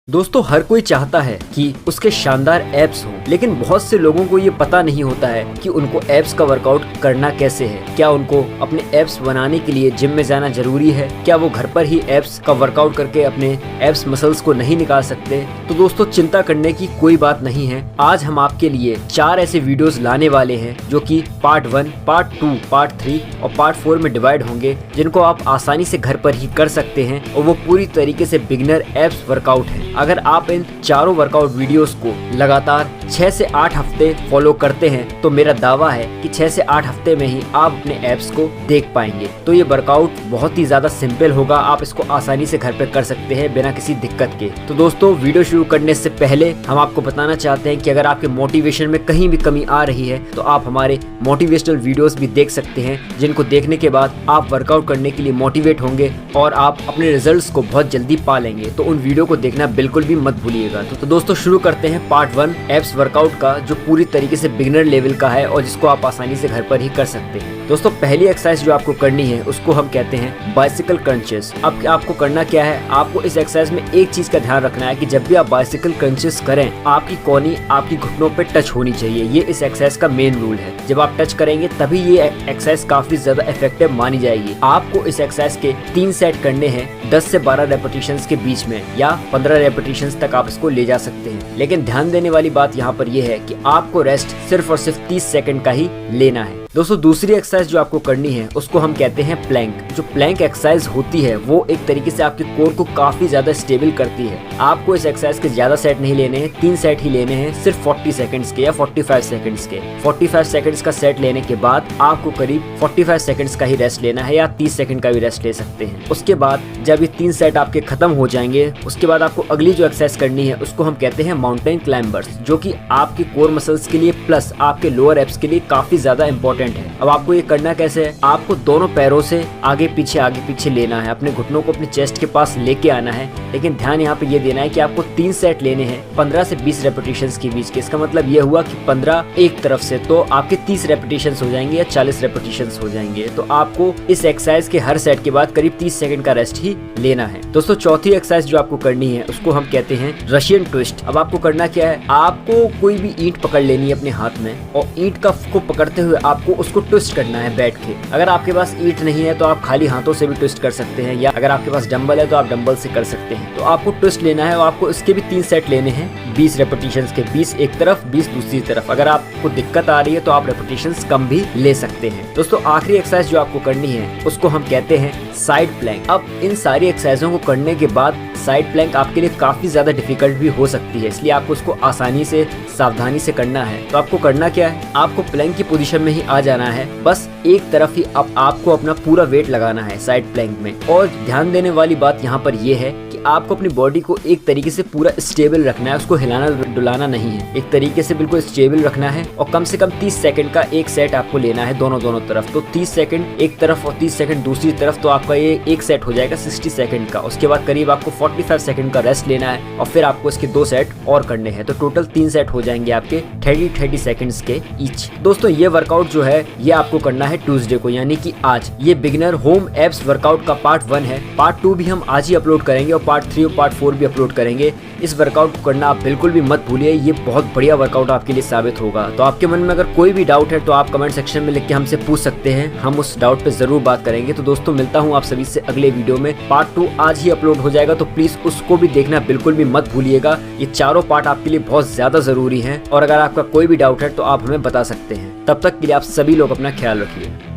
दोस्तों हर कोई चाहता है कि उसके शानदार एब्स हों, लेकिन बहुत से लोगों को ये पता नहीं होता है कि उनको एब्स का वर्कआउट करना कैसे है। क्या उनको अपने एब्स बनाने के लिए जिम में जाना जरूरी है? क्या वो घर पर ही एब्स का वर्कआउट करके अपने एब्स मसल्स को नहीं निकाल सकते? तो दोस्तों चिंता करने की कोई बात नहीं है। आज हम आपके लिए 4 ऐसे वीडियोस लाने वाले हैं जो कि पार्ट 1, पार्ट 2, पार्ट 3 और पार्ट 4 में डिवाइड होंगे, जिनको आप आसानी से घर पर ही कर सकते हैं और वो पूरी तरीके से बिगिनर एब्स वर्कआउट है। अगर आप इन चारों वर्कआउट वीडियोस को लगातार 6 से 8 हफ्ते फॉलो करते हैं तो मेरा दावा है कि 6 से 8 हफ्ते में ही आप अपने एब्स को देख पाएंगे। तो ये वर्कआउट बहुत ही ज्यादा सिंपल होगा, आप इसको आसानी से घर पे कर सकते हैं बिना किसी दिक्कत के। तो दोस्तों वीडियो शुरू करने से पहले हम आपको बताना चाहते हैं कि अगर आपके मोटिवेशन में कहीं भी कमी आ रही है तो आप हमारे मोटिवेशनल वीडियोस भी देख सकते हैं, जिनको देखने के बाद आप वर्कआउट करने के लिए मोटिवेट होंगे और आप अपने रिजल्ट्स को बहुत जल्दी पा लेंगे। तो उन वीडियो को देखना बिल्कुल भी मत भूलिएगा। तो दोस्तों शुरू करते हैं पार्ट 1 एब्स वर्कआउट का, जो पूरी तरीके से बिगिनर लेवल का है और जिसको आप आसानी से घर पर ही कर सकते हैं। दोस्तों पहली एक्सरसाइज जो आपको करनी है उसको हम कहते हैं बाइसिकल क्रंचेस। अब आपको करना क्या है, आपको इस एक्सरसाइज में एक चीज का ध्यान रखना है कि जब भी आप बाइसिकल क्रंचेस करें आपकी कोहनी आपकी घुटनों पे टच होनी चाहिए। ये इस एक्सरसाइज का मेन रूल है। जब आप टच करेंगे तभी ये एक्सरसाइज काफी ज्यादा इफेक्टिव मानी जाएगी। आपको इस एक्सरसाइज के 3 सेट करने हैं 10 से 12 रेपिटेशंस के बीच में, या 15 रेपिटेशंस तक आप इसको ले जा सकते हैं। लेकिन ध्यान देने वाली बात यहाँ पर यह है कि आपको रेस्ट सिर्फ और सिर्फ 30 सेकंड का ही लेना है। दोस्तों दूसरी एक्सरसाइज जो आपको करनी है उसको हम कहते हैं प्लैंक। जो प्लैंक एक्सरसाइज होती है वो एक तरीके से आपके कोर को काफी ज्यादा स्टेबल करती है। आपको इस एक्सरसाइज के ज्यादा सेट नहीं लेने हैं, 3 सेट ही लेने हैं, सिर्फ 40 सेकंड्स के या 45 सेकंड्स के। 45 सेकंड्स का सेट लेने के बाद आपको करीब 45 सेकंड्स का ही रेस्ट लेना है, या 30 सेकंड का भी रेस्ट ले सकते हैं। उसके बाद जब ये 3 सेट आपके खत्म हो जाएंगे उसके बाद आपको अगली जो एक्सरसाइज करनी है उसको हम कहते हैं माउंटेन क्लाइंबर्स, जो कि आपके कोर मसल्स के लिए प्लस आपके लोअर एब्स के लिए काफी ज्यादा इंपॉर्टेंट है। अब आपको ये करना कैसे है, आपको दोनों पैरों से आगे पीछे लेना है, अपने घुटनों को अपने चेस्ट के पास लेके आना है। लेकिन ध्यान यहाँ पे ये देना है कि आपको 3 सेट लेने हैं 15 से 20 रेपिटेशंस के बीच के। इसका मतलब ये हुआ कि 15 एक तरफ से, तो आपके 30 रेपिटेशंस हो जाएंगे या 40 रेपिटेशंस हो जाएंगे। तो आपको इस एक्सरसाइज के हर सेट के बाद करीब 30 सेकंड का रेस्ट ही लेना है। दोस्तों चौथी एक्सरसाइज जो आपको करनी है उसको हम कहते हैं रशियन ट्विस्ट। अब आपको करना क्या है, आपको कोई भी ईंट पकड़ लेनी है अपने हाथ में और ईंट को पकड़ते हुए आपको उसको ट्विस्ट करना है बैठ के। अगर आपके पास ईंट नहीं है तो आप खाली हाथों से भी ट्विस्ट कर सकते हैं, या अगर आपके पास डंबल है तो आप डंबल से कर सकते हैं। तो आपको ट्विस्ट लेना है और आपको इसके भी 3 सेट लेने हैं 20 रेपिटेशंस के, 20 एक तरफ 20 दूसरी तरफ। अगर आपको दिक्कत आ रही है तो आप रेपिटेशंस कम भी ले सकते हैं। दोस्तों आखिरी एक्सरसाइज जो आपको करनी है उसको हम कहते हैं साइड प्लैंक। अब इन सारी एक्सरसाइजों को करने के बाद साइड प्लैंक आपके लिए काफी ज्यादा डिफिकल्ट भी हो सकती है, इसलिए आपको उसको आसानी से सावधानी से करना है। तो आपको करना क्या है, आपको प्लैंक की पोजीशन में ही आ जाना है, बस एक तरफ ही आपको अपना पूरा वेट लगाना है साइड प्लैंक में। और ध्यान देने वाली बात यहाँ पर यह है कि आपको अपनी बॉडी को एक तरीके से पूरा स्टेबल रखना है, उसको हिलाना डुलाना नहीं है, एक तरीके से बिल्कुल स्टेबल रखना है। और कम से कम 30 सेकंड का एक सेट आपको लेना है दोनों तरफ। तो 30 सेकंड एक तरफ और 30 सेकंड दूसरी तरफ, तो आपका ये एक सेट हो जाएगा 60 सेकंड का। उसके बाद करीब आपको 45 सेकंड का रेस्ट लेना है और फिर आपको इसके 2 सेट और करने हैं। तो टोटल 3 सेट हो जाएंगे आपके 30 सेकंड्स के ईच। दोस्तों ये वर्कआउट जो है ये आपको करना है ट्यूसडे को, यानी कि आज। ये बिगिनर होम एब्स वर्कआउट का पार्ट 1 है। पार्ट 2 भी हम आज ही अपलोड करेंगे और पार्ट 3 और पार्ट 4 भी अपलोड करेंगे। इस वर्कआउट को करना आप बिल्कुल भी मत भूलिए, ये बहुत बढ़िया वर्कआउट आपके लिए साबित होगा। तो आपके मन में अगर कोई भी डाउट है तो आप कमेंट सेक्शन में लिख के हमसे पूछ सकते हैं, हम उस डाउट पे जरूर बात करेंगे। तो दोस्तों मिलता हूँ आप सभी से अगले वीडियो में। पार्ट 2 आज ही अपलोड हो जाएगा, तो प्लीज उसको भी देखना बिल्कुल भी मत भूलिएगा। ये चारों पार्ट आपके लिए बहुत ज्यादा जरूरी है और अगर आपका कोई भी डाउट है तो आप हमें बता सकते हैं। तब तक के लिए आप सभी लोग अपना ख्याल रखिए।